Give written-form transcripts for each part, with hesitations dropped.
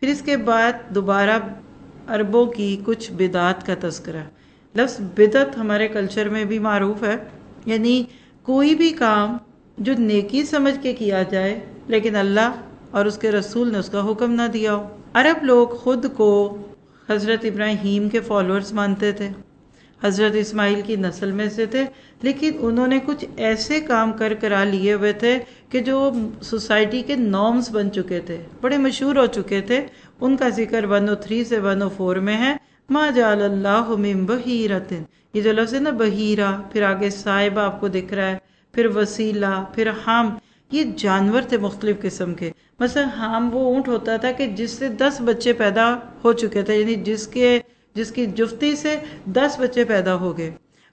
پھر اس کے بعد دوبارہ عربوں کی کچھ بدعات کا تذکرہ. لفظ بدعت ہمارے کلچر میں بھی معروف ہے، یعنی کوئی بھی کام جو نیکی سمجھ کے کیا جائے لیکن اللہ اور اس کے رسول نے اس کا حکم نہ دیا ہو. عرب لوگ خود کو حضرت ابراہیم کے فالوورز مانتے تھے، حضرت اسماعیل کی نسل میں سے تھے، لیکن انہوں نے کچھ ایسے کام کرا لیے ہوئے تھے کہ جو سوسائٹی کے نارمز بن چکے تھے، بڑے مشہور ہو چکے تھے. ان کا ذکر 103 سے 104 میں ہے. ما جعل اللہ من بحیرۃ، یہ جو لفظ ہے نا بحیرہ، پھر آگے صاحبہ آپ کو دکھ رہا ہے، پھر وسیلہ، پھر حام، یہ جانور تھے مختلف قسم کے. مثلا حام وہ اونٹ ہوتا تھا کہ جس سے 10 بچے پیدا ہو چکے تھے، یعنی جس کی جفتی سے 10 بچے پیدا ہو گئے.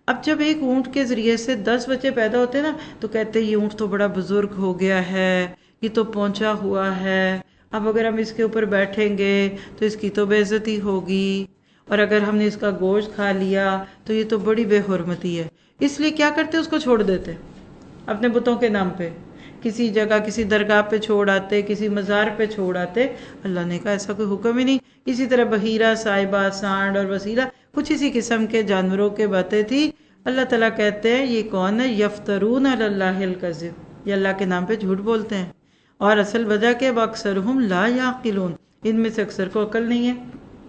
اب جب ایک اونٹ کے ذریعے سے 10 بچے پیدا ہوتے نا تو کہتے یہ اونٹ تو بڑا بزرگ ہو گیا ہے، یہ تو پہنچا ہوا ہے، اب اگر ہم اس کے اوپر بیٹھیں گے تو اس کی تو بے عزتی ہوگی، اور اگر ہم نے اس کا گوشت کھا لیا تو یہ تو بڑی بے حرمتی ہے. اس لیے کیا کرتے اس کو چھوڑ دیتے اپنے بتوں کے نام پہ، کسی جگہ کسی درگاہ پہ چھوڑ آتے، کسی مزار پہ چھوڑ آتے. اللہ نے کہا ایسا کوئی حکم ہی نہیں. اسی طرح بحیرہ، صاحبہ، سانڈ اور وسیلہ کچھ اسی قسم کے جانوروں کے باتیں تھی. اللہ تعالیٰ کہتے ہیں یہ کون ہے؟ یفترون علی اللہ الکذب، یہ اللہ کے نام پہ جھوٹ بولتے ہیں. اور اصل وجہ کہ اکثرہم لا یعقلون، ان میں سے اکثر کو عقل نہیں ہے.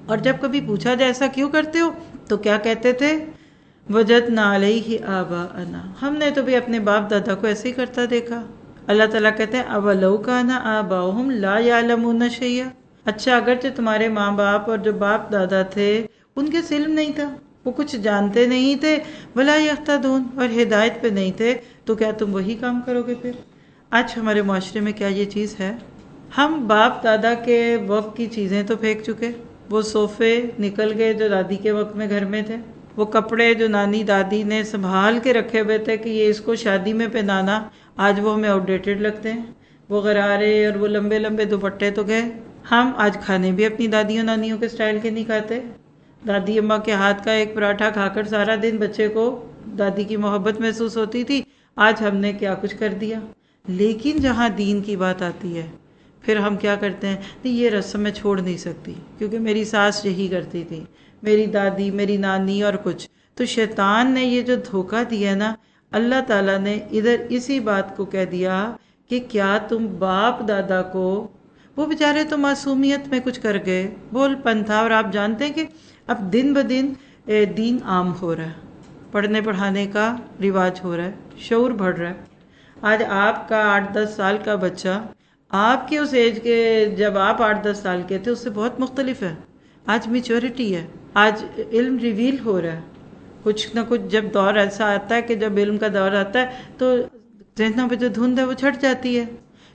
اور جب کبھی پوچھا جائے ایسا کیوں کرتے ہو تو کیا کہتے تھے؟ وجدنا علیہ آباءنا، ہم نے تو بھی اپنے باپ دادا کو ایسے ہی کرتا دیکھا. اللہ تعالیٰ کہتے ہیں اولو کان آباؤہم لا یعلمون شیئا، اچھا اگرچہ تمہارے ماں باپ اور جو باپ دادا تھے ان کے علم نہیں تھا، وہ کچھ جانتے نہیں تھے، ولا یہتدون، اور ہدایت پہ نہیں تھے، تو کیا تم وہی کام کرو گے پھر؟ آج ہمارے معاشرے میں کیا یہ چیز ہے؟ ہم باپ دادا کے وقت کی چیزیں تو پھینک چکے، وہ صوفے نکل گئے جو دادی کے وقت میں گھر میں تھے، وہ کپڑے جو نانی دادی نے سنبھال کے رکھے ہوئے تھے کہ یہ اس کو شادی میں پہنانا، آج وہ ہمیں آؤٹ ڈیٹڈ لگتے ہیں. وہ غرارے اور وہ لمبے لمبے دوپٹے تو گئے. ہم آج کھانے بھی اپنی دادیوں نانیوں کے سٹائل کے نہیں کھاتے. دادی اماں کے ہاتھ کا ایک پراٹھا کھا کر سارا دن بچے کو دادی کی محبت محسوس ہوتی تھی، آج ہم نے کیا کچھ کر دیا. لیکن جہاں دین کی بات آتی ہے پھر ہم کیا کرتے ہیں؟ نہیں یہ رسم میں چھوڑ نہیں سکتی کیونکہ میری ساس یہی کرتی تھی، میری دادی، میری نانی اور کچھ. تو شیطان نے یہ جو دھوکہ دیا نا، اللہ تعالیٰ نے ادھر اسی بات کو کہہ دیا کہ کیا تم باپ دادا کو، وہ بیچارے تو معصومیت میں کچھ کر گئے، بول پن تھا، اور آپ جانتے ہیں کہ اب دن بدن دین عام ہو رہا ہے، پڑھنے پڑھانے کا رواج ہو رہا ہے، شعور بڑھ رہا ہے. آج آپ کا 8-10 سال کا بچہ آپ کے اس ایج کے، جب آپ 8-10 سال کے تھے، اس سے بہت مختلف ہے. آج میچورٹی ہے، آج علم ریویل ہو رہا ہے. کچھ نہ کچھ جب دور ایسا آتا ہے کہ جب علم کا دور آتا ہے تو ذہنوں پہ جو دھند ہے وہ چھٹ جاتی ہے.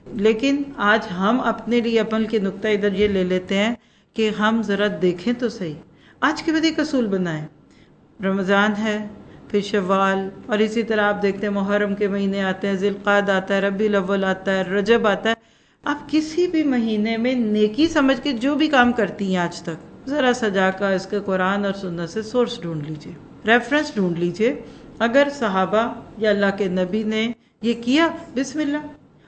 لیکن آج ہم اپنے لیے عمل کے نقطہ ادھر یہ لے لیتے ہیں کہ ہم ذرا دیکھیں تو صحیح. آج کے بعد ایک اصول بنائیں، رمضان ہے، پھر شوال، اور اسی طرح آپ دیکھتے ہیں محرم کے مہینے آتے ہیں، ذی القعدہ آتا ہے، ربیع الاول آتا ہے، رجب آتا ہے. آپ کسی بھی مہینے میں نیکی سمجھ کے جو بھی کام کرتی ہیں آج تک، ذرا سجا کا اس کے قرآن اور سنت سے سورس ڈھونڈ لیجئے، ریفرنس ڈھونڈ لیجئے. اگر صحابہ یا اللہ کے نبی نے یہ کیا، بسم اللہ.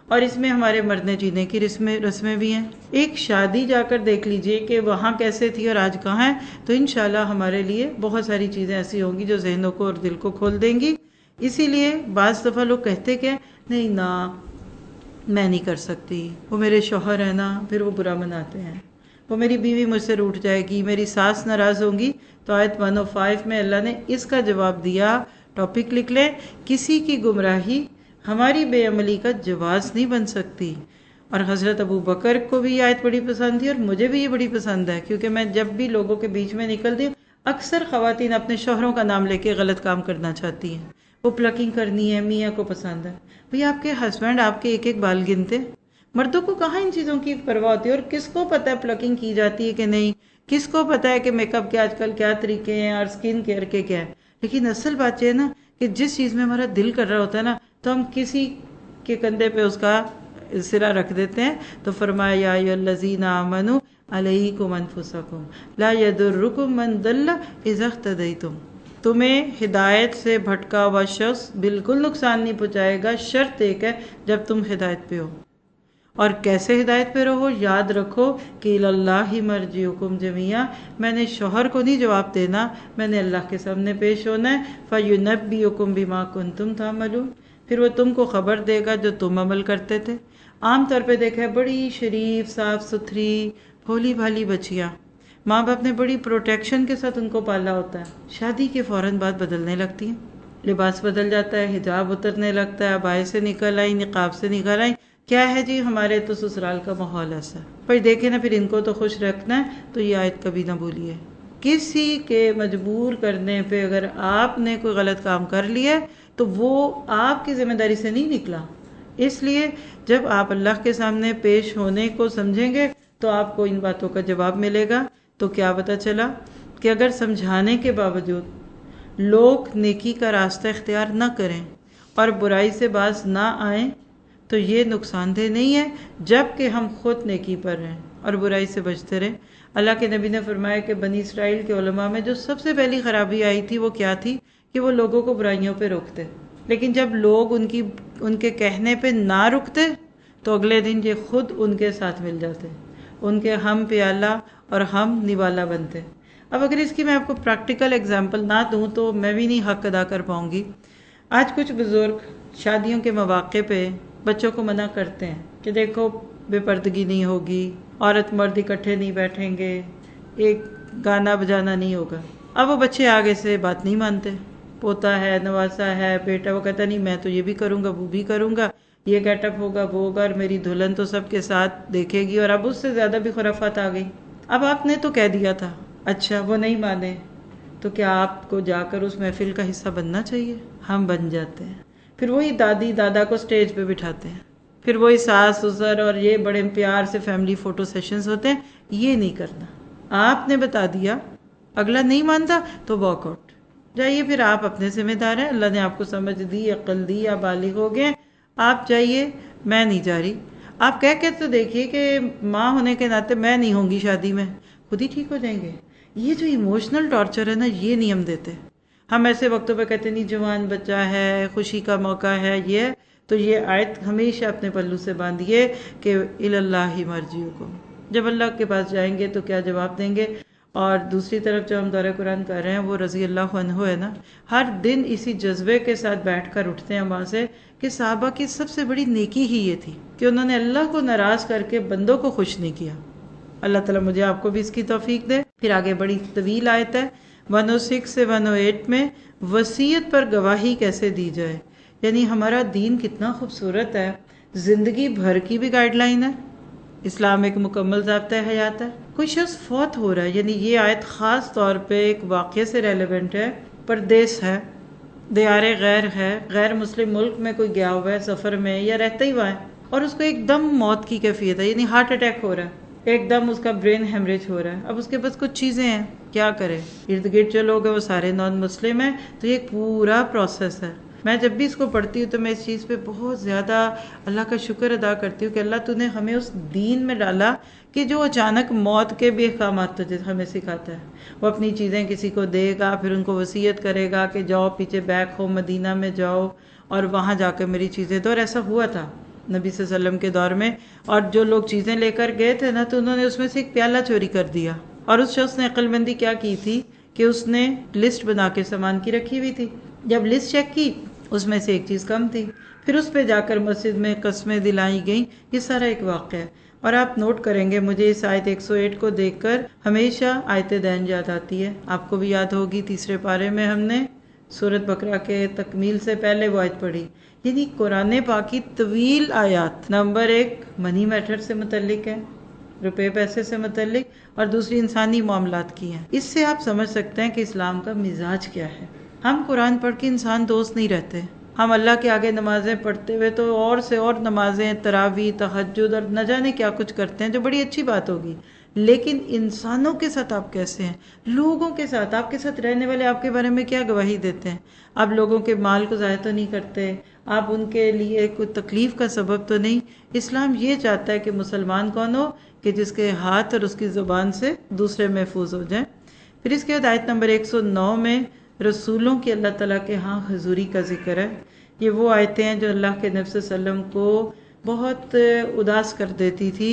اور اس میں ہمارے مرنے جینے کی رسمیں بھی ہیں. ایک شادی جا کر دیکھ لیجئے کہ وہاں کیسے تھی اور آج کہاں ہے، تو انشاءاللہ ہمارے لیے بہت ساری چیزیں ایسی ہوں گی جو ذہنوں کو اور دل کو کھول دیں گی. اسی لیے بعض دفعہ لوگ کہتے کہ نہیں نا میں نہیں کر سکتی، وہ میرے شوہر ہیں نا، پھر وہ برا مناتے ہیں، وہ میری بیوی مجھ سے روٹھ جائے گی، میری ساس ناراض ہوں گی. تو آیت 105 میں اللہ نے اس کا جواب دیا. ٹاپک لکھ لیں، کسی کی گمراہی ہماری بے عملی کا جواز نہیں بن سکتی. اور حضرت ابو بکر کو بھی یہ آیت بڑی پسند تھی اور مجھے بھی یہ بڑی پسند ہے، کیونکہ میں جب بھی لوگوں کے بیچ میں نکلتی ہوں، اکثر خواتین اپنے شوہروں کا نام لے کے غلط کام کرنا چاہتی ہیں. وہ پلکنگ کرنی ہے، میاں کو پسند ہے. بھئی آپ کے ہسبینڈ آپ کے ایک ایک بال گنتے، مردوں کو کہاں ان چیزوں کی پرواہ ہوتی ہے؟ اور کس کو پتہ ہے پلکنگ کی جاتی ہے کہ نہیں، کس کو پتہ ہے کہ میک اپ کے آج کل کیا طریقے ہیں اور سکن کیئر کے کیا ہے. لیکن اصل بات یہ ہے نا کہ جس چیز میں ہمارا دل کر رہا ہوتا ہے نا، تو ہم کسی کے کندھے پہ اس کا سرا رکھ دیتے ہیں. تو فرمایا یا ایھا الذین آمنوا علیکم انفسکم لا یضرکم من ضل اذا اہتدیتم، تمہیں ہدایت سے بھٹکا ہوا شخص بالکل نقصان نہیں پہنچائے گا، شرط ایک ہے جب تم ہدایت پہ ہو. اور کیسے ہدایت پہ رہو؟ یاد رکھو کہ اللہ مرجعکم جمیعا، میں نے شوہر کو نہیں جواب دینا، میں نے اللہ کے سامنے پیش ہونا ہے۔ فینبئکم بما کنتم تعملون، پھر وہ تم کو خبر دے گا جو تم عمل کرتے تھے۔ عام طور پہ دیکھا ہے بڑی شریف صاف ستھری بھولی بھالی بچیاں، ماں باپ نے بڑی پروٹیکشن کے ساتھ ان کو پالا ہوتا ہے، شادی کے فوراً بعد بدلنے لگتی ہیں، لباس بدل جاتا ہے، حجاب اترنے لگتا ہے، ابائے سے نکل آئی، نقاب سے نکل آئی، کیا ہے جی ہمارے تو سسرال کا ماحول ایسا ہے۔ پر دیکھیں نا، پھر ان کو تو خوش رکھنا ہے تو یہ آیت کبھی نہ بھولیے، کسی کے مجبور کرنے پہ اگر آپ نے کوئی غلط کام کر لیا تو وہ آپ کی ذمہ داری سے نہیں نکلا۔ اس لیے جب آپ اللہ کے سامنے پیش ہونے کو سمجھیں گے تو آپ کو ان باتوں کا جواب ملے گا۔ تو کیا پتہ چلا کہ اگر سمجھانے کے باوجود لوگ نیکی کا راستہ اختیار نہ کریں اور برائی سے باز نہ آئیں تو یہ نقصان دہ نہیں ہے، جب کہ ہم خود نیکی پر رہیں اور برائی سے بچتے رہیں۔ اللہ کے نبی نے فرمایا کہ بنی اسرائیل کے علماء میں جو سب سے پہلی خرابی آئی تھی وہ کیا تھی کہ وہ لوگوں کو برائیوں پہ روکتے، لیکن جب لوگ ان کے کہنے پہ نہ رکتے تو اگلے دن یہ خود ان کے ساتھ مل جاتے، ان کے ہم پیالہ اور ہم نوالا بنتے۔ اب اگر اس کی میں آپ کو پریکٹیکل اگزامپل نہ دوں تو میں بھی نہیں حق ادا کر پاؤں گی۔ آج کچھ بزرگ شادیوں کے مواقع پہ بچوں کو منع کرتے ہیں کہ دیکھو بے پردگی نہیں ہوگی، عورت مرد اکٹھے نہیں بیٹھیں گے، ایک گانا بجانا نہیں ہوگا۔ اب وہ بچے آگے سے بات نہیں مانتے، پوتا ہے، نواسا ہے، بیٹا، وہ کہتا نہیں میں تو یہ بھی کروں گا، وہ بھی کروں گا، یہ گیٹ اپ ہوگا، وہ ہوگا، اور میری دلہن تو سب کے ساتھ دیکھے گی، اور اب اس سے زیادہ بھی خرافات آ گئی۔ اب آپ نے تو کہہ دیا تھا، اچھا وہ نہیں مانے تو کیا آپ کو جا کر اس محفل کا حصہ بننا چاہیے؟ ہم بن جاتے ہیں، پھر وہی دادی دادا کو سٹیج پہ بٹھاتے ہیں، پھر وہی ساس سسر اور یہ بڑے پیار سے فیملی فوٹو سیشنز ہوتے ہیں۔ یہ نہیں کرنا، آپ نے بتا دیا، اگلا نہیں مانتا تو واک آؤٹ جائیے، پھر آپ اپنے ذمہ دار ہیں، اللہ نے آپ کو سمجھ دی، عقل دی، آپ بالغ ہو گئے، آپ جائیے، میں نہیں جا رہی۔ آپ کہہ کے تو دیکھیے کہ ماں ہونے کے ناطے میں نہیں ہوں گی شادی میں، خود ہی ٹھیک ہو جائیں گے۔ یہ جو ایموشنل ٹارچر ہے نا، یہ نہیں ہم دیتے۔ ہم ایسے وقتوں پہ کہتے نہیں جوان بچہ ہے، خوشی کا موقع ہے، یہ تو یہ آیت ہمیشہ اپنے پلو سے باندھیے کہ اللہ مرجعکم، جب اللہ کے پاس جائیں گے تو کیا جواب دیں گے۔ اور دوسری طرف جو ہم دورہ قرآن کر رہے ہیں وہ رضی اللہ عنہ ہے نا، ہر دن اسی جذبے کے ساتھ بیٹھ کر اٹھتے ہیں وہاں سے کہ صحابہ کی سب سے بڑی نیکی ہی یہ تھی کہ انہوں نے اللہ کو ناراض کر کے بندوں کو خوش نہیں کیا۔ اللہ تعالیٰ مجھے آپ کو بھی اس کی توفیق دے۔ پھر آگے بڑی طویل آیت ہے 106 سے 108 میں، وصیت پر گواہی کیسے دی جائے، یعنی ہمارا دین کتنا خوبصورت ہے، زندگی بھر کی بھی گائیڈ لائن ہے، اسلام ایک مکمل ضابطۂ حیات ہے۔ کوئی شخص فوت ہو رہا ہے، یعنی یہ آیت خاص طور پہ ایک واقعے سے ریلیونٹ ہے، پردیس ہے، دیار غیر ہے، غیر مسلم ملک میں کوئی گیا ہوا ہے سفر میں یا رہتا ہی ہوا ہے، اور اس کو ایک دم موت کی کیفیت ہے، یعنی ہارٹ اٹیک ہو رہا ہے، ایک دم اس کا برین ہیمریج ہو رہا ہے۔ اب اس کے پاس کچھ چیزیں ہیں، کیا کرے؟ ارد گرد جو لوگ ہیں وہ سارے نان مسلم ہیں، تو یہ ایک پورا پروسیس ہے۔ میں جب بھی اس کو پڑھتی ہوں تو میں اس چیز پہ بہت زیادہ اللہ کا شکر ادا کرتی ہوں کہ اللہ تو نے ہمیں اس دین میں ڈالا کہ جو اچانک موت کے بھی احکامات تجھے ہمیں سکھاتا ہے۔ وہ اپنی چیزیں کسی کو دے گا، پھر ان کو وصیت کرے گا کہ جاؤ پیچھے بیک ہو مدینہ میں جاؤ اور وہاں جا کے میری چیزیں دو، اور ایسا ہوا تھا نبی صلی اللہ علیہ وسلم کے دور میں۔ اور جو لوگ چیزیں لے کر گئے تھے نا، تو انہوں نے اس میں سے ایک پیالہ چوری کر دیا، اور اس شخص نے عقل مندی کیا کی تھی کہ اس نے لسٹ بنا کے سامان کی رکھی ہوئی تھی، جب لسٹ چیک کی اس میں سے ایک چیز کم تھی، پھر اس پہ جا کر مسجد میں قسمیں دلائی گئیں۔ یہ سارا ایک واقعہ ہے، اور آپ نوٹ کریں گے مجھے اس آیت 108 کو دیکھ کر ہمیشہ آیت دین یاد آتی ہے، آپ کو بھی یاد ہوگی، تیسرے پارے میں ہم نے سورۃ بقرہ کے تکمیل سے پہلے وہ آیت پڑھی۔ یعنی قرآن پاک کی طویل آیات، نمبر 1 منی میٹر سے متعلق ہے، روپے پیسے سے متعلق، اور دوسری انسانی معاملات کی ہیں۔ اس سے آپ سمجھ سکتے ہیں کہ اسلام کا مزاج کیا ہے۔ ہم قرآن پڑھ کے انسان دوست نہیں رہتے، ہم اللہ کے آگے نمازیں پڑھتے ہوئے تو اور سے اور نمازیں، تراویح، تہجد اور نہ جانے کیا کچھ کرتے ہیں، جو بڑی اچھی بات ہوگی، لیکن انسانوں کے ساتھ آپ کیسے ہیں؟ لوگوں کے ساتھ، آپ کے ساتھ رہنے والے آپ کے بارے میں کیا گواہی دیتے ہیں؟ آپ لوگوں کے مال کو ضائع تو نہیں کرتے، آپ ان کے لیے کوئی تکلیف کا سبب تو نہیں۔ اسلام یہ چاہتا ہے کہ مسلمان کون ہو کہ جس کے ہاتھ اور اس کی زبان سے دوسرے محفوظ ہو جائیں۔ پھر اس کے بعد آیت نمبر 109 میں رسولوں کی اللہ تعالیٰ کے ہاں حضوری کا ذکر ہے۔ یہ وہ آیتیں ہیں جو اللہ کے نبی صلی اللہ علیہ وسلم کو بہت اداس کر دیتی تھی.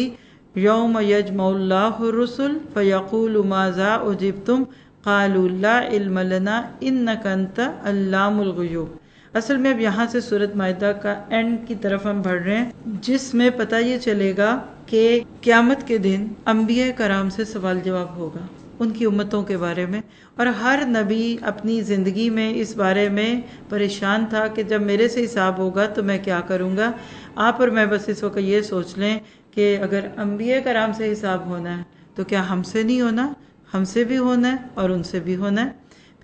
یوم یجمع اللہ الرسل فیقول ماذا اجبتم قالوا لا علم لنا انک انت علام الغیوب. اصل میں اب یہاں سے سورۃ مائدہ کا اینڈ کی طرف ہم بڑھ رہے ہیں، جس میں پتہ یہ چلے گا کہ قیامت کے دن انبیاء کرام سے سوال جواب ہوگا ان کی امتوں کے بارے میں، اور ہر نبی اپنی زندگی میں اس بارے میں پریشان تھا کہ جب میرے سے حساب ہوگا تو میں کیا کروں گا. آپ اور میں بس اس وقت یہ سوچ لیں کہ اگر انبیاء کرام سے حساب ہونا ہے تو کیا ہم سے نہیں ہونا؟ ہم سے بھی ہونا ہے اور ان سے بھی ہونا ہے.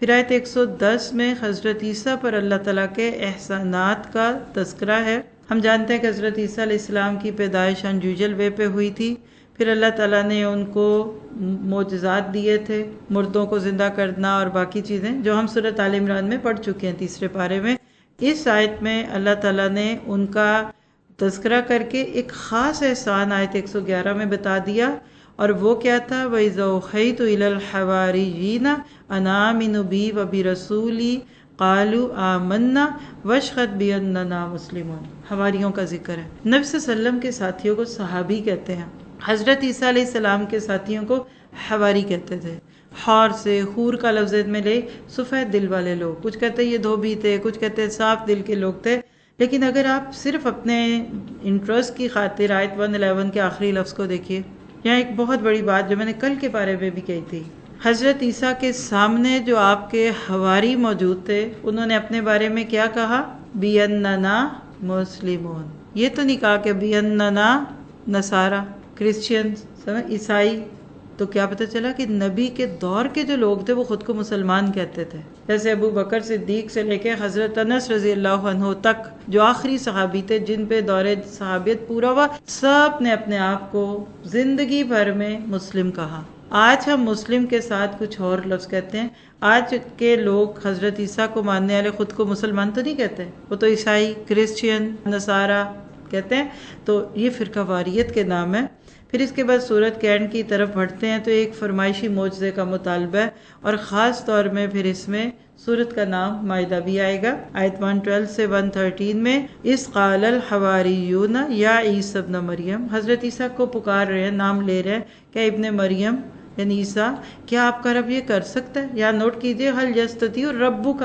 پھر آیت 110 میں حضرت عیسیٰ پر اللہ تعالیٰ کے احسانات کا تذکرہ ہے. ہم جانتے ہیں کہ حضرت عیسیٰ علیہ السلام کی پیدائش انجوجل وے پہ ہوئی تھی. پھر اللہ تعالیٰ نے ان کو معجزات دیے تھے، مردوں کو زندہ کرنا اور باقی چیزیں جو ہم سورۃ آل عمران میں پڑھ چکے ہیں 3 پارے میں. اس آیت میں اللہ تعالیٰ نے ان کا تذکرہ کر کے ایک خاص احسان آیت 111 میں بتا دیا، اور وہ کیا تھا؟ وَإِذَا أُوحِيتُ إِلَى الْحَوَارِيِّينَ أَنْ آمِنُوا بِي وَبِرَسُولِي قَالُوا آمَنَّا وَاشْهَدْ بِأَنَّنَا مُسْلِمُونَ. حواریوں کا ذکر ہے. نبی صلی اللہ علیہ وسلم کے ساتھیوں کو صحابی کہتے ہیں. حضرت عیسیٰ علیہ السلام کے ساتھیوں کو حواری کہتے تھے. حور سے حور کا لفظ میں لے سفید دل والے لوگ، کچھ کہتے یہ دھوبی تھے، کچھ کہتے صاف دل کے لوگ تھے. لیکن اگر آپ صرف اپنے انٹرسٹ کی خاطر آیت 111 کے آخری لفظ کو دیکھیے، یہاں ایک بہت بڑی بات جو میں نے کل کے بارے میں بھی کہی تھی. حضرت عیسیٰ کے سامنے جو آپ کے حواری موجود تھے، انہوں نے اپنے بارے میں کیا کہا؟ بِأَنَّنَا مُسْلِمُونَ. یہ تو نہیں کہا کہ بِأَنَّنَا نصارا، کرسچین، عیسائی. تو کیا پتہ چلا کہ نبی کے دور کے جو لوگ تھے وہ خود کو مسلمان کہتے تھے. جیسے ابو بکر صدیق سے لے کے حضرت انس رضی اللہ عنہ تک جو آخری صحابی تھے جن پہ دور صحابیت پورا ہوا، سب نے اپنے آپ کو زندگی بھر میں مسلم کہا. آج ہم مسلم کے ساتھ کچھ اور لفظ کہتے ہیں. آج کے لوگ حضرت عیسیٰ کو ماننے والے خود کو مسلمان تو نہیں کہتے، وہ تو عیسائی، کرسچین، نصارہ کہتے ہیں. تو یہ فرقہ واریت کے نام ہے. پھر اس کے بعد سورت کے اینڈ کی طرف بڑھتے ہیں تو ایک فرمائشی معجزے کا مطالبہ ہے، اور خاص طور میں پھر اس میں سورت کا نام مائدہ بھی آئے گا. آیت 112 سے 113 میں اِذْ قَالَ الْحَوَارِيُّونَ يَا عِيسَى ابْنَ مریم، حضرت عیسیٰ کو پکار رہے ہیں، نام لے رہے ہیں کہ ابن مریم یعنی عیسیٰ، کیا آپ کا رب یہ کر سکتا ہے؟ یا نوٹ کیجئے حل یستطیع ربک.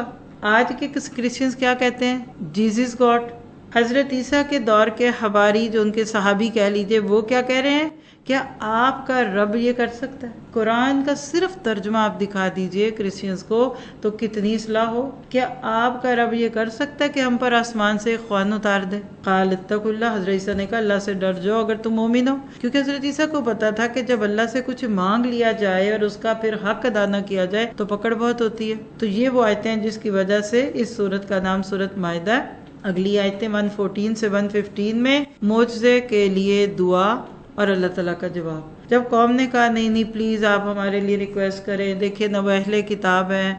آج کے کرسچنز کیا کہتے ہیں؟ Jesus God. حضرت عیسیٰ کے دور کے حواری جو ان کے صحابی کہہ لیجئے، وہ کیا کہہ رہے ہیں؟ کیا آپ کا رب یہ کر سکتا ہے؟ قرآن کا صرف ترجمہ آپ دکھا دیجئے کرسچنز کو تو کتنی اصلاح ہو. کیا آپ کا رب یہ کر سکتا ہے کہ ہم پر آسمان سے خوان اتار دے؟ قال اتقوا اللہ، حضرت عیسیٰ نے کہا اللہ سے ڈر جاؤ اگر تم مومن ہو. کیونکہ حضرت عیسیٰ کو پتا تھا کہ جب اللہ سے کچھ مانگ لیا جائے اور اس کا پھر حق ادا نہ کیا جائے تو پکڑ بہت ہوتی ہے. تو یہ وہ آیتیں ہیں جس کی وجہ سے اس سورت کا نام سورت مائدہ. اگلی آیتیں 114 سے 115 میں معجزے کے لیے دعا اور اللہ تعالیٰ کا جواب. جب قوم نے کہا نہیں پلیز آپ ہمارے لیے ریکویسٹ کریں، دیکھیں نہ وہ اہل کتاب ہیں،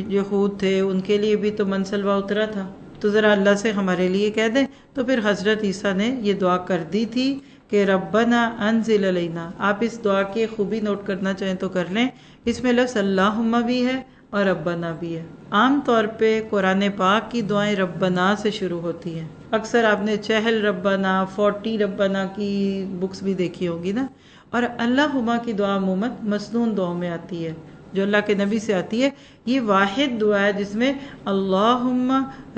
یہود تھے، ان کے لیے بھی تو منسلوا اترا تھا، تو ذرا اللہ سے ہمارے لیے کہہ دیں. تو پھر حضرت عیسیٰ نے یہ دعا کر دی تھی کہ ربنا انزل علینا. آپ اس دعا کی خوبی نوٹ کرنا چاہیں تو کر لیں، اس میں لفظ اللہم بھی ہے اور ربنا بھی ہے. عام طور پہ قرآن پاک کی دعائیں ربنا سے شروع ہوتی ہیں. اکثر آپ نے چہل ربنا، 40 ربنا کی بکس بھی دیکھی ہوگی نا. اور اللہما کی دعا عموماً مسنون دعاؤں میں آتی ہے جو اللہ کے نبی سے آتی ہے. یہ واحد دعا ہے جس میں اللہم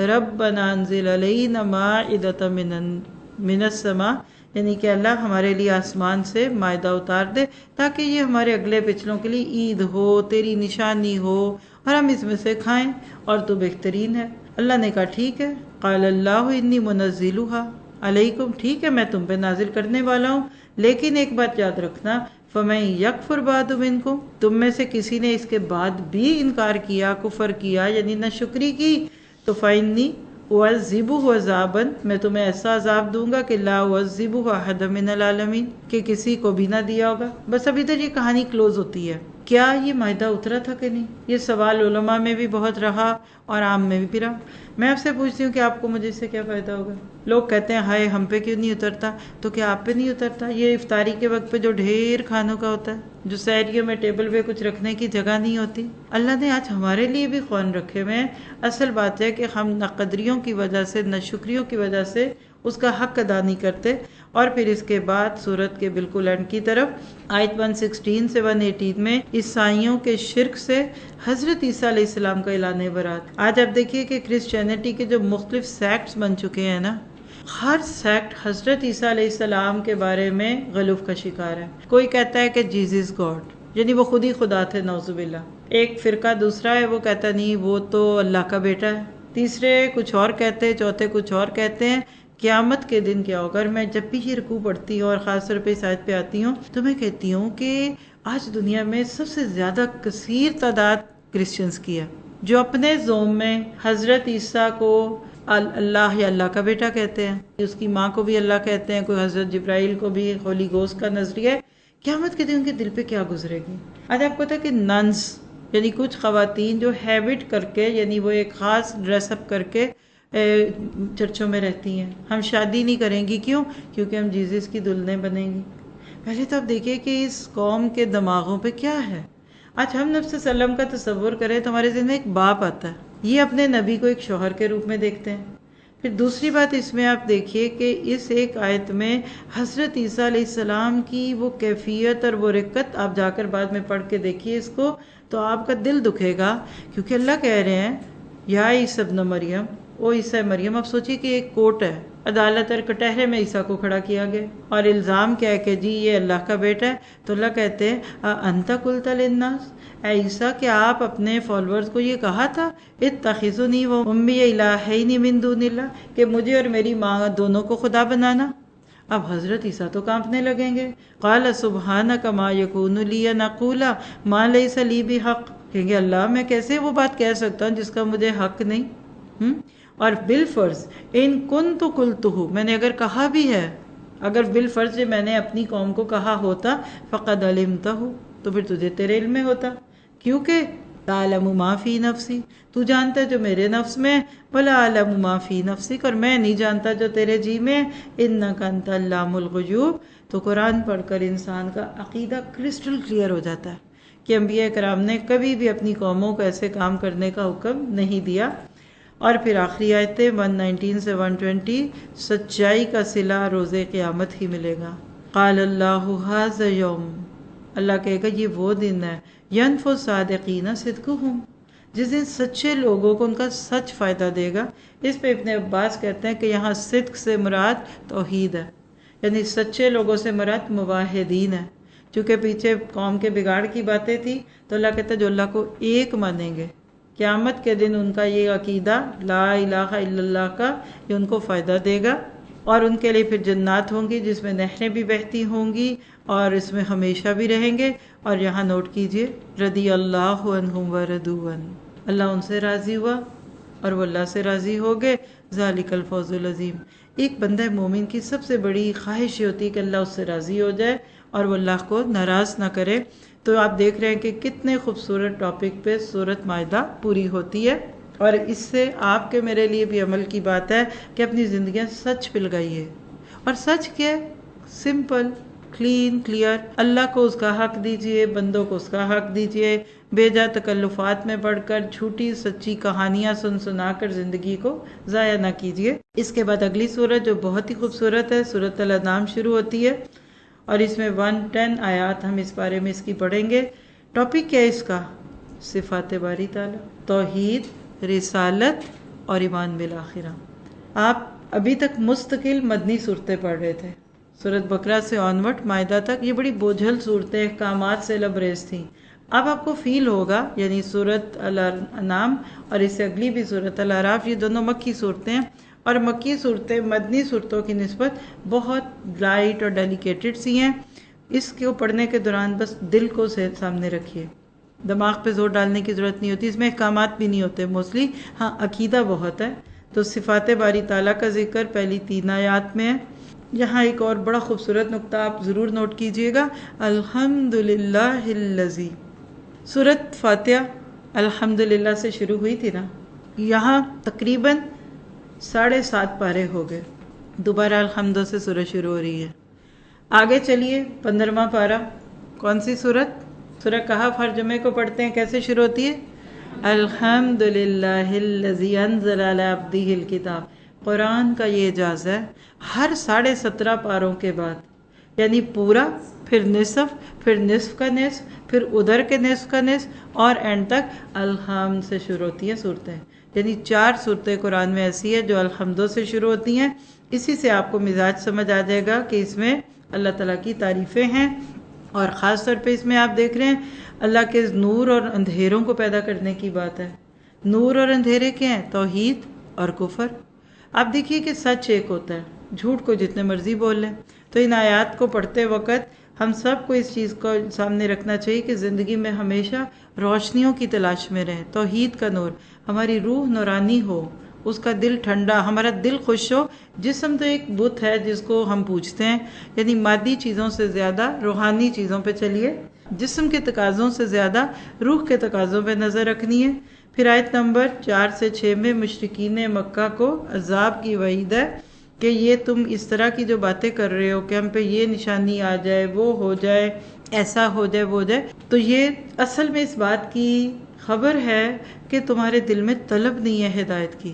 ربنا انزل علینا مائدۃ من السماء، یعنی کہ اللہ ہمارے لیے آسمان سے مائدہ اتار دے تاکہ یہ ہمارے اگلے پچھلوں کے لیے عید ہو، تیری نشانی ہو، اور ہم اس میں سے کھائیں، اور تو بہترین ہے. اللہ نے کہا ٹھیک ہے. قال اللہ انی منزلھا علیکم، ٹھیک ہے میں تم پہ نازل کرنے والا ہوں، لیکن ایک بات یاد رکھنا فَمَن يَكْفُرْ بَعْدُ مِنْكُمْ، تم میں سے کسی نے اس کے بعد بھی انکار کیا، کفر کیا یعنی ناشکری کی، تو فَإِنِّي اعذبہ عذابا، میں تمہیں ایسا عذاب دوں گا کہ لا اعذبہ احد من العالمین، کہ کسی کو بھی نہ دیا ہوگا. بس ابھی تک یہ کہانی کلوز ہوتی ہے. کیا یہ مائدہ اترا تھا کہ نہیں؟ یہ سوال علماء میں بھی بہت رہا اور عام میں بھی پھرا. میں آپ سے پوچھتی ہوں کہ آپ کو مجھے اس سے کیا فائدہ ہوگا؟ لوگ کہتے ہیں ہائے ہم پہ کیوں نہیں اترتا، تو کیا آپ پہ نہیں اترتا؟ یہ افطاری کے وقت پہ جو ڈھیر کھانوں کا ہوتا ہے، جو سحریوں میں ٹیبل پہ کچھ رکھنے کی جگہ نہیں ہوتی، اللہ نے آج ہمارے لیے بھی خوان رکھے ہوئے ہیں. اصل بات ہے کہ ہم ناقدریوں کی وجہ سے، ناشکریوں کی وجہ سے اس کا حق ادا نہیں کرتے. اور پھر اس کے بعد سورت کے بالکل اینڈ کی طرف آیت 116 سے 118 میں عیسائیوں کے شرک سے حضرت عیسیٰ علیہ السلام کا اعلان برات. آج آپ دیکھیے کہ کرسچینٹی کے جو مختلف سیکٹس بن چکے ہیں نا، ہر سیکٹ حضرت عیسیٰ علیہ السلام کے بارے میں غلوف کا شکار ہے. کوئی کہتا ہے کہ جیزس گاڈ، یعنی وہ خود ہی خدا تھے، نعوذ باللہ. ایک فرقہ دوسرا ہے، وہ کہتا نہیں وہ تو اللہ کا بیٹا ہے. تیسرے کچھ اور کہتے ہیں، چوتھے کچھ اور کہتے ہیں. قیامت کے دن کیا ہوگا؟ اور میں جب بھی یہ رکوع پڑھتی ہوں اور خاص طور پہ اس آیت پہ آتی ہوں تو میں کہتی ہوں کہ آج دنیا میں سب سے زیادہ کثیر تعداد کرسچنز کی ہے جو اپنے زوم میں حضرت عیسیٰ کو اللہ یا اللہ کا بیٹا کہتے ہیں، اس کی ماں کو بھی اللہ کہتے ہیں، کوئی حضرت جبرائیل کو بھی ہولی گوسٹ کا نظریہ ہے. قیامت کے دن ان کے دل پہ کیا گزرے گی؟ آج آپ کو پتا ہے کہ ننس یعنی کچھ خواتین جو ہیبٹ کر کے، یعنی وہ ایک خاص ڈریس اپ کر کے چرچوں میں رہتی ہیں، ہم شادی نہیں کریں گی. کیوں؟ کیونکہ ہم جیزس کی دلہنیں بنیں گی. پہلے تو آپ دیکھیے کہ اس قوم کے دماغوں پہ کیا ہے. آج ہم نبی صلی اللہ علیہ وسلم کا تصور کریں تو ہمارے ذہن میں ایک باپ آتا ہے، یہ اپنے نبی کو ایک شوہر کے روپ میں دیکھتے ہیں. پھر دوسری بات اس میں آپ دیکھیے کہ اس ایک آیت میں حضرت عیسیٰ علیہ السلام کی وہ کیفیت اور وہ رقت آپ جا کر بعد میں پڑھ کے دیکھیے اس کو تو آپ کا دل دکھے گا. کیونکہ اللہ کہہ رہے ہیں یا عیسی ابن مریم، او عیسیٰ مریم. اب سوچیے کہ ایک کوٹ ہے، عدالت اور کٹہرے میں عیسیٰ کو کھڑا کیا گیا اور الزام کیا ہے کہ جی یہ اللہ کا بیٹا ہے. تو اللہ کہتے ہیں انت قلت للناس، اے عیسیٰ کیا آپ اپنے فالورز کو یہ کہا تھا اتخذونی و امی الہین من دون اللہ، کہ مجھے اور میری ماں دونوں کو خدا بنانا؟ اب حضرت عیسیٰ تو کانپنے لگیں گے. قال سبحانک ما یکون لی ان اقول ما لیس لی بحق، کہیں گے اللہ میں کیسے وہ بات کہہ سکتا ہوں جس کا مجھے حق نہیں. اور بالفرض ان کنت قلتہ، میں نے اگر کہا بھی ہے، اگر بالفرض میں نے اپنی قوم کو کہا ہوتا فقد علمتہ، تو پھر تجھے تیرے علم میں ہوتا. کیونکہ تعلم ما فی نفسی، تو جانتا ہے جو میرے نفس میں، ولا اعلم ما فی نفسک، اور میں نہیں جانتا جو تیرے جی میں، انک انت علام الغیوب. تو قرآن پڑھ کر انسان کا عقیدہ کرسٹل کلیئر ہو جاتا ہے کہ انبیاء کرام نے کبھی بھی اپنی قوموں کو ایسے کام کرنے کا حکم نہیں دیا. اور پھر آخری آیتیں 119 سے 120، سچائی کا صلہ روز قیامت ہی ملے گا. قال اللہ ھذا یوم، اللہ کہے گا یہ وہ دن ہے، ینفع الصادقین صدقہم، جس دن سچے لوگوں کو ان کا سچ فائدہ دے گا. اس پہ ابن عباس کہتے ہیں کہ یہاں صدق سے مراد توحید ہے، یعنی سچے لوگوں سے مراد موحدین ہے. چونکہ پیچھے قوم کے بگاڑ کی باتیں تھی تو اللہ کہتا ہے جو اللہ کو ایک مانیں گے، قیامت کے دن ان کا یہ عقیدہ لا الہ الا اللہ کا یہ ان کو فائدہ دے گا. اور ان کے لیے پھر جنات ہوں گی جس میں نہریں بھی بہتی ہوں گی اور اس میں ہمیشہ بھی رہیں گے. اور یہاں نوٹ کیجئے رضی اللہ عنہم ورضوا عنہ، اللہ ان سے راضی ہوا اور وہ اللہ سے راضی ہو گئے. ذالک الفوز العظیم. ایک بندہ مومن کی سب سے بڑی خواہش ہوتی ہے کہ اللہ اس سے راضی ہو جائے اور وہ اللہ کو ناراض نہ کرے. تو آپ دیکھ رہے ہیں کہ کتنے خوبصورت ٹاپک پہ سورۃ مائدہ پوری ہوتی ہے. اور اس سے آپ کے میرے لیے بھی عمل کی بات ہے کہ اپنی زندگیاں سچ پہ لگائیے. اور سچ کیا ہے؟ Simple, clean, clear. اللہ کو اس کا حق دیجئے، بندوں کو اس کا حق دیجئے. بے جا تکلفات میں پڑھ کر جھوٹی سچی کہانیاں سنا کر زندگی کو ضائع نہ کیجئے. اس کے بعد اگلی سورت جو بہت ہی خوبصورت ہے، سورۃ الانعام شروع ہوتی ہے اور اس میں 110 آیات ہم اس بارے میں اس کی پڑھیں گے. ٹاپک کیا ہے اس کا؟ صفات باری تعالیٰ، توحید، رسالت اور ایمان بالآخرہ. آپ ابھی تک مستقل مدنی صورتیں پڑھ رہے تھے، سورۃ بقرہ سے آنورڈ مائدہ تک یہ بڑی بوجھل صورتیں احکامات سے لبریز تھیں. اب آپ کو فیل ہوگا، یعنی سورۃ الانعام اور اس سے اگلی بھی سورۃ الاعراف یہ دونوں مکی صورتیں ہیں، اور مکی صورتیں مدنی صورتوں کی نسبت بہت لائٹ اور ڈیلیکیٹڈ سی ہیں. اس کو پڑھنے کے دوران بس دل کو سامنے رکھیے، دماغ پہ زور ڈالنے کی ضرورت نہیں ہوتی. اس میں احکامات بھی نہیں ہوتے موسٹلی، ہاں عقیدہ بہت ہے. تو صفات باری تعالیٰ کا ذکر پہلی 3 آیات میں ہے. یہاں ایک اور بڑا خوبصورت نقطہ آپ ضرور نوٹ کیجئے گا، الحمدللہ الذی. سورۃ فاتحہ الحمدللہ سے شروع ہوئی تھی نا، یہاں تقریباً 7.5 پارے ہو گئے، دوبارہ الحمد سے سورت شروع ہو رہی ہے. آگے چلیے 15واں پارہ. کون سی سورت؟ سورہ کہف. ہر جمعے کو پڑھتے ہیں، کیسے شروع ہوتی ہے؟ الحمدللہ الذی انزل علی عبدہ الکتاب. قرآن کا یہ اعجاز ہے، ہر 17.5 پاروں کے بعد، یعنی پورا، پھر نصف، پھر نصف کا نصف، پھر ادھر کے نصف کا نصف، اور اینڈ تک الحمد سے شروع ہوتی ہیں صورتیں. یعنی 4 صورتیں قرآن میں ایسی ہیں جو الحمد سے شروع ہوتی ہیں. اسی سے آپ کو مزاج سمجھ آ جائے گا کہ اس میں اللہ تعالیٰ کی تعریفیں ہیں. اور خاص طور پہ اس میں آپ دیکھ رہے ہیں اللہ کے نور اور اندھیروں کو پیدا کرنے کی بات ہے. نور اور اندھیرے کیا ہیں؟ توحید اور کفر. آپ دیکھیے کہ سچ ایک ہوتا ہے، جھوٹ کو جتنے مرضی بول لیں. تو ان آیات کو پڑھتے وقت ہم سب کو اس چیز کو سامنے رکھنا چاہیے کہ زندگی میں ہمیشہ روشنیوں کی تلاش میں رہیں. توحید کا نور، ہماری روح نورانی ہو، اس کا دل ٹھنڈا، ہمارا دل خوش ہو. جسم تو ایک بت ہے جس کو ہم پوجتے ہیں، یعنی مادی چیزوں سے زیادہ روحانی چیزوں پہ چلیے. جسم کے تقاضوں سے زیادہ روح کے تقاضوں پہ نظر رکھنی ہے. پھر آیت نمبر 4 سے 6 میں مشرکین مکہ کو عذاب کی وعید ہے کہ یہ تم اس طرح کی جو باتیں کر رہے ہو کہ ہم پہ یہ نشانی آ جائے، وہ ہو جائے، ایسا ہو جائے، وہ ہو جائے. تو یہ اصل میں اس بات کی خبر ہے کہ تمہارے دل میں طلب نہیں ہے ہدایت کی.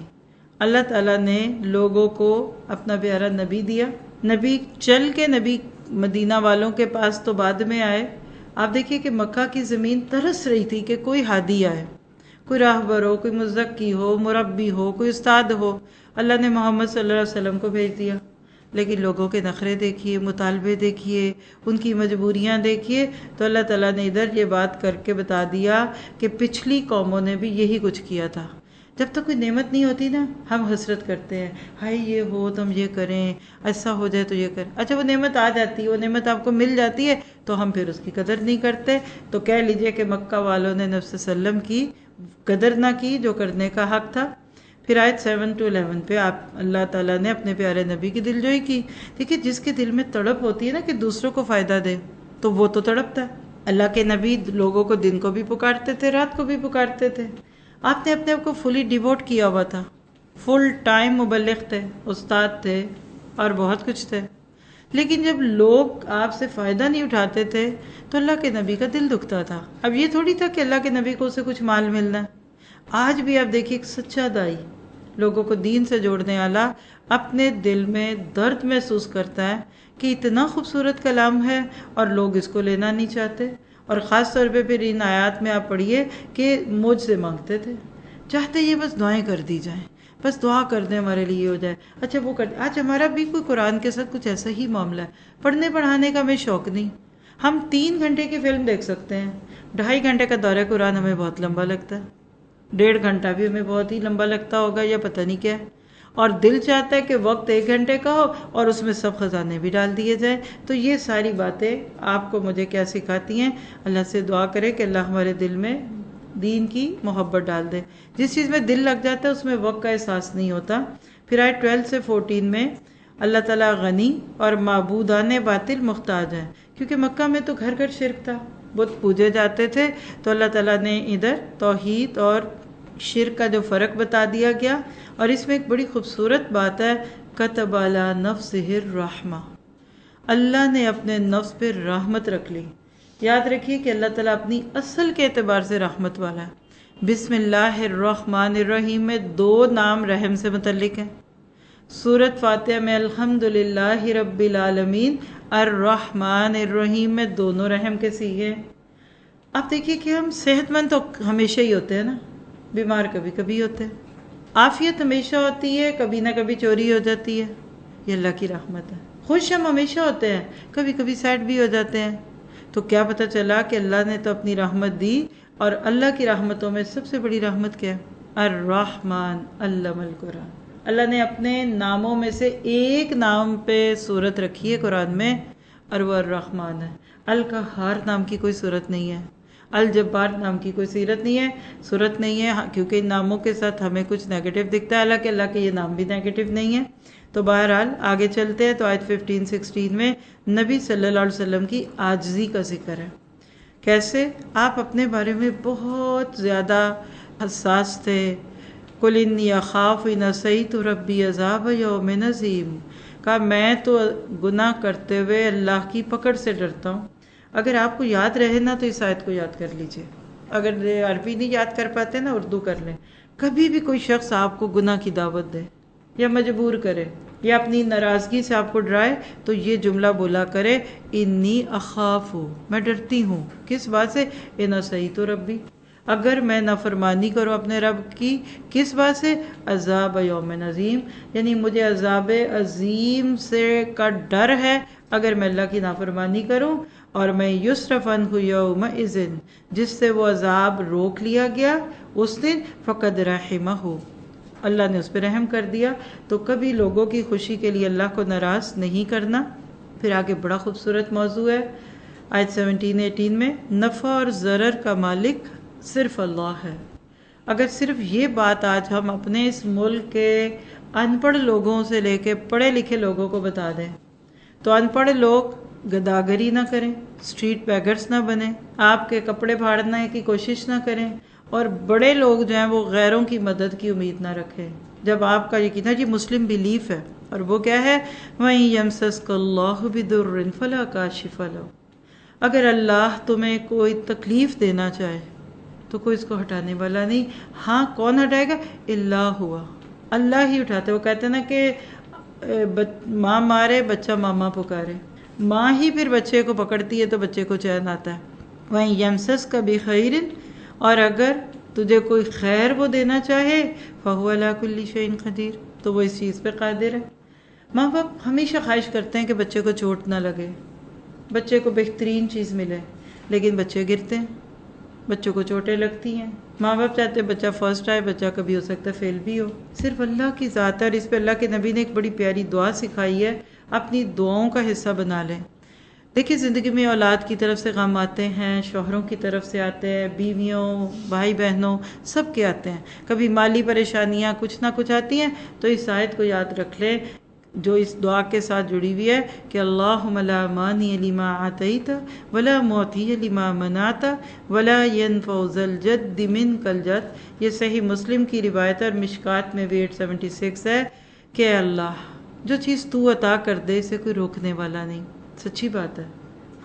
اللہ تعالیٰ نے لوگوں کو اپنا پیارا نبی دیا. نبی چل کے نبی مدینہ والوں کے پاس تو بعد میں آئے. آپ دیکھیے کہ مکہ کی زمین ترس رہی تھی کہ کوئی ہادی آئے، کوئی راہبر ہو، کوئی مزکی ہو، مربی ہو، کوئی استاد ہو. اللہ نے محمد صلی اللہ علیہ وسلم کو بھیج دیا. لیکن لوگوں کے نخرے دیکھیے، مطالبے دیکھیے، ان کی مجبوریاں دیکھیے. تو اللہ تعالیٰ نے ادھر یہ بات کر کے بتا دیا کہ پچھلی قوموں نے بھی یہی کچھ کیا تھا. جب تک کوئی نعمت نہیں ہوتی نا، ہم حسرت کرتے ہیں، ہائے یہ ہو تو ہم یہ کریں، ایسا ہو جائے تو یہ کریں. اچھا وہ نعمت آ جاتی ہے، وہ نعمت آپ کو مل جاتی ہے تو ہم پھر اس کی قدر نہیں کرتے. تو کہہ لیجئے کہ مکہ والوں نے نبی صلی اللہ علیہ وسلم کی قدر نہ کی جو کرنے کا حق تھا. پھر آیت 7 to 11 پہ اللہ تعالیٰ نے اپنے پیارے نبی کی دل جوئی کی. دیکھیے جس کے دل میں تڑپ ہوتی ہے نا کہ دوسروں کو فائدہ دے، تو وہ تو تڑپتا ہے. اللہ کے نبی لوگوں کو دن کو بھی پکارتے تھے، رات کو بھی پکارتے تھے. آپ نے اپنے آپ کو فلی ڈیووٹ کیا ہوا تھا، فل ٹائم مبلغ تھے، استاد تھے اور بہت کچھ تھے. لیکن جب لوگ آپ سے فائدہ نہیں اٹھاتے تھے تو اللہ کے نبی کا دل دکھتا تھا. اب یہ تھوڑی تھا کہ اللہ کے نبی کو اسے کچھ مال ملنا ہے. آج بھی آپ دیکھیے ایک سچا دائی، لوگوں کو دین سے جوڑنے والا، اپنے دل میں درد محسوس کرتا ہے کہ اتنا خوبصورت کلام ہے اور لوگ اس کو لینا نہیں چاہتے. اور خاص طور پہ پھر ان آیات میں آپ پڑھیے کہ مجھ سے مانگتے تھے، چاہتے یہ بس دعائیں کر دی جائیں، بس دعا کر دیں ہمارے لیے ہو جائے، اچھا وہ کر دیں. آج ہمارا بھی کوئی قرآن کے ساتھ کچھ ایسا ہی معاملہ ہے. پڑھنے پڑھانے کا ہمیں شوق نہیں. ہم 3 گھنٹے کی فلم دیکھ سکتے ہیں، 2.5 گھنٹے کا دورہ قرآن ہمیں بہت لمبا لگتا ہے، 1.5 گھنٹہ بھی ہمیں بہت ہی لمبا لگتا ہوگا یا پتہ نہیں کیا ہے. اور دل چاہتا ہے کہ وقت 1 گھنٹے کا ہو اور اس میں سب خزانے بھی ڈال دیے جائیں. تو یہ ساری باتیں آپ کو مجھے کیا سکھاتی ہیں؟ اللہ سے دعا کرے کہ اللہ ہمارے دل میں دین کی محبت ڈال دے. جس چیز میں دل لگ جاتا ہے اس میں وقت کا احساس نہیں ہوتا. پھر آیت 12 سے 14 میں اللہ تعالیٰ غنی اور معبودان باطل محتاج ہیں، کیونکہ مکہ میں تو گھر گھر شرک تھا، بت پوجے جاتے تھے. تو اللہ تعالیٰ نے ادھر توحید اور شرک کا جو فرق بتا دیا گیا. اور اس میں ایک بڑی خوبصورت بات ہے، کتب علی نفسہ الرحمہ، اللہ نے اپنے نفس پہ رحمت رکھ لی. یاد رکھیے کہ اللہ تعالیٰ اپنی اصل کے اعتبار سے رحمت والا ہے. بسم اللہ الرحمن الرحیم میں 2 نام رحم سے متعلق ہیں. سورۃ فاتحہ میں الحمدللہ رب العالمین، الرحمن الرحیم میں دونوں رحم کے صیغے ہیں. آپ دیکھیے کہ ہم صحت مند تو ہمیشہ ہی ہوتے ہیں نا، بیمار کبھی کبھی ہوتے ہیں، عافیت ہمیشہ ہوتی ہے، کبھی نہ کبھی چوری ہو جاتی ہے، یہ اللہ کی رحمت ہے. خوش ہم ہمیشہ ہوتے ہیں، کبھی کبھی سیڈ بھی ہو جاتے ہیں. تو کیا پتہ چلا کہ اللہ نے تو اپنی رحمت دی. اور اللہ کی رحمتوں میں سب سے بڑی رحمت کیا ہے؟ الرحمن علم القرآن. اللہ نے اپنے ناموں میں سے ایک نام پہ صورت رکھی ہے قرآن میں، اور وہ الرحمن ہے. القہار نام کی کوئی صورت نہیں ہے، الجبار نام کی کوئی صورت نہیں ہے، کیونکہ ان ناموں کے ساتھ ہمیں کچھ نیگیٹو دکھتا ہے، حالانکہ اللہ کے یہ نام بھی نیگیٹو نہیں ہے. تو بہرحال آگے چلتے ہیں. تو آیت 15-16 میں نبی صلی اللہ علیہ وسلم کی عاجزی کا ذکر ہے. کیسے آپ اپنے بارے میں بہت زیادہ حساس تھے. قل انی اخاف ان عصیت ربی عذاب یوم عظیم، کہا میں تو گناہ کرتے ہوئے اللہ کی پکڑ سے ڈرتا ہوں. اگر آپ کو یاد رہے نا تو اس آیت کو یاد کر لیجئے. اگر عربی نہیں یاد کر پاتے نا اردو کر لیں. کبھی بھی کوئی شخص آپ کو گناہ کی دعوت دے، یا مجبور کرے یا اپنی ناراضگی سے آپ کو ڈرائے تو یہ جملہ بولا کرے، انی اخاف، میں ڈرتی ہوں کس بات سے، ان عصیت ربی، اگر میں نافرمانی کروں اپنے رب کی، کس بات سے، عذاب یوم عظیم، یعنی مجھے عذاب عظیم سے کا ڈر ہے اگر میں اللہ کی نافرمانی کروں، اور میں یصرف عنہ یومئذ، جس سے وہ عذاب روک لیا گیا اس دن، فقد رحمہ، اللہ نے اس پہ رحم کر دیا۔ تو کبھی لوگوں کی خوشی کے لیے اللہ کو ناراض نہیں کرنا۔ پھر آگے بڑا خوبصورت موضوع ہے آیت 17-18 میں، نفع اور ضرر کا مالک صرف اللہ ہے۔ اگر صرف یہ بات آج ہم اپنے اس ملک کے ان پڑھ لوگوں سے لے کے پڑھے لکھے لوگوں کو بتا دیں تو ان پڑھ لوگ گداگری نہ کریں، اسٹریٹ بیگرز نہ بنیں، آپ کے کپڑے پھاڑنے کی کوشش نہ کریں، اور بڑے لوگ جو ہیں وہ غیروں کی مدد کی امید نہ رکھیں۔ جب آپ کا یقینا جی مسلم بیلیف ہے، اور وہ کیا ہے، وَإِن يَمْسَسْكَ اللَّهُ بِضُرٍّ فَلَا كَاشِفَ لَهُ، اگر اللہ تمہیں کوئی تکلیف دینا چاہے تو کوئی اس کو ہٹانے والا نہیں، ہاں کون ہٹائے گا، اللہ ہوا، اللہ ہی اٹھاتے۔ وہ کہتے ہیں نا کہ ماں مارے بچہ ماما پکارے، ماں ہی پھر بچے کو پکڑتی ہے تو بچے کو چین آتا ہے۔ وَإِن يَمْسَسْكَ بِخَيْرٍ، اور اگر تجھے کوئی خیر وہ دینا چاہے، فَهُوَ عَلَى كُلِّ شَيْءٍ قَدِيرٌ، تو وہ اس چیز پہ قادر ہے۔ ماں باپ ہمیشہ خواہش کرتے ہیں کہ بچے کو چوٹ نہ لگے، بچے کو بہترین چیز ملے، لیکن بچے گرتے ہیں، بچوں کو چوٹیں لگتی ہیں۔ ماں باپ چاہتے ہیں بچہ فرسٹ آئے، بچہ کبھی ہو سکتا ہے فیل بھی ہو۔ صرف اللہ کی ذات ہے، اور اس پہ اللہ کے نبی نے ایک بڑی پیاری دعا سکھائی ہے، اپنی دعاؤں کا حصہ بنا لیں۔ دیکھیں زندگی میں اولاد کی طرف سے غم آتے ہیں، شوہروں کی طرف سے آتے ہیں، بیویوں، بھائی بہنوں، سب کے آتے ہیں، کبھی مالی پریشانیاں کچھ نہ کچھ آتی ہیں، تو اس آیت کو یاد رکھ لیں جو اس دعا کے ساتھ جڑی ہوئی ہے کہ اللہم لا مانع لما آتیت ولا معطی لما منعت ولا ینفع ذا الجد منک الجد۔ یہ صحیح مسلم کی روایت ہے، اور مشکات میں بھی 876 ہے کہ اے اللہ جو چیز تو عطا کر دے اسے کوئی روکنے والا نہیں۔ سچی بات ہے،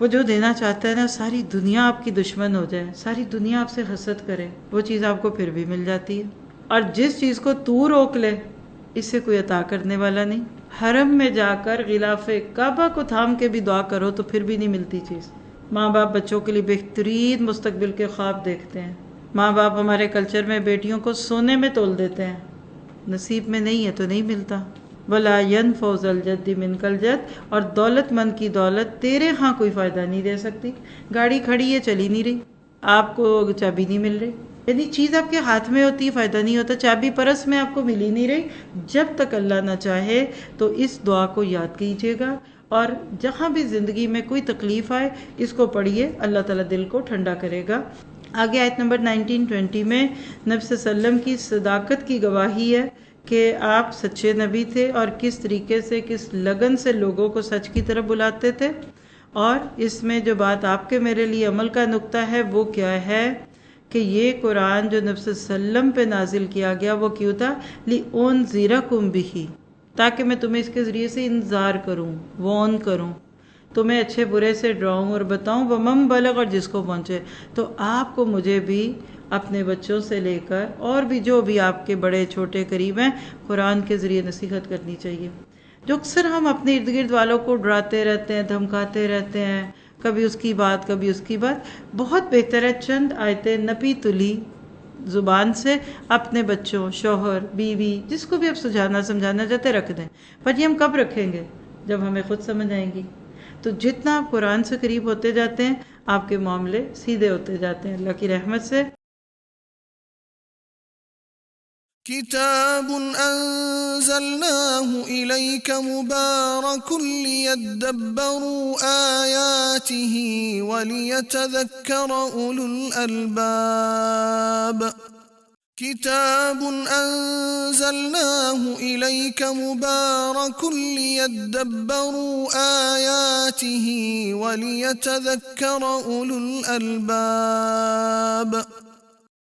وہ جو دینا چاہتا ہے نا، ساری دنیا آپ کی دشمن ہو جائے، ساری دنیا آپ سے حسد کرے، وہ چیز آپ کو پھر بھی مل جاتی ہے۔ اور جس چیز کو تو روک لے اس سے کوئی عطا کرنے والا نہیں۔ حرم میں جا کر غلاف کعبہ کو تھام کے بھی دعا کرو تو پھر بھی نہیں ملتی چیز۔ ماں باپ بچوں کے لیے بہترین مستقبل کے خواب دیکھتے ہیں، ماں باپ ہمارے کلچر میں بیٹیوں کو سونے میں تول دیتے ہیں، نصیب میں نہیں ہے تو نہیں ملتا۔ ولا ينفع ذا الجد منک الجد، اور دولت مند کی دولت تیرے ہاں کوئی فائدہ نہیں دے سکتی۔ گاڑی کھڑی ہے چلی نہیں رہی، آپ کو چابی نہیں مل رہی، یعنی چیز آپ کے ہاتھ میں ہوتی ہے فائدہ نہیں ہوتا، چابی پرس میں آپ کو مل ہی نہیں رہی۔ جب تک اللہ نہ چاہے تو اس دعا کو یاد کیجیے گا، اور جہاں بھی زندگی میں کوئی تکلیف آئے اس کو پڑھیے، اللہ تعالیٰ دل کو ٹھنڈا کرے گا۔ آگے آیت نمبر 19-20 میں نبی صلی اللہ علیہ وسلم کی صداقت کی گواہی ہے کہ آپ سچے نبی تھے، اور کس طریقے سے، کس لگن سے لوگوں کو سچ کی طرف بلاتے تھے۔ اور اس میں جو بات آپ کے میرے لیے عمل کا نقطہ ہے وہ کیا ہے کہ یہ قرآن جو نبی صلی اللہ علیہ وسلم پہ نازل کیا گیا وہ کیوں تھا، لِأُنذِرَكُم بِهِ، تاکہ میں تمہیں اس کے ذریعے سے انذار کروں، وارن کروں، تمہیں اچھے برے سے ڈراؤں اور بتاؤں، وَمَن بَلَغَ، اور جس کو پہنچے۔ تو آپ کو مجھے بھی اپنے بچوں سے لے کر اور بھی جو بھی آپ کے بڑے چھوٹے قریب ہیں قرآن کے ذریعے نصیحت کرنی چاہیے۔ جو اکثر ہم اپنے ارد گرد والوں کو ڈراتے رہتے ہیں، دھمکاتے رہتے ہیں، کبھی اس کی بات کبھی اس کی بات، بہت بہتر ہے چند آیتیں نپی تلی زبان سے اپنے بچوں، شوہر، بیوی، جس کو بھی آپ سمجھانا چاہتے رکھ دیں۔ پر یہ ہم کب رکھیں گے؟ جب ہمیں خود سمجھ آئیں گی۔ تو جتنا آپ قرآن سے قریب ہوتے جاتے ہیں آپ کے معاملے سیدھے ہوتے جاتے ہیں اللہ کی رحمت سے۔ كتاب أنزلناه إليك مبارك ليدبروا آياته وليتذكر أولو الألباب كتاب أنزلناه إليك مبارك ليدبروا آياته وليتذكر أولو الألباب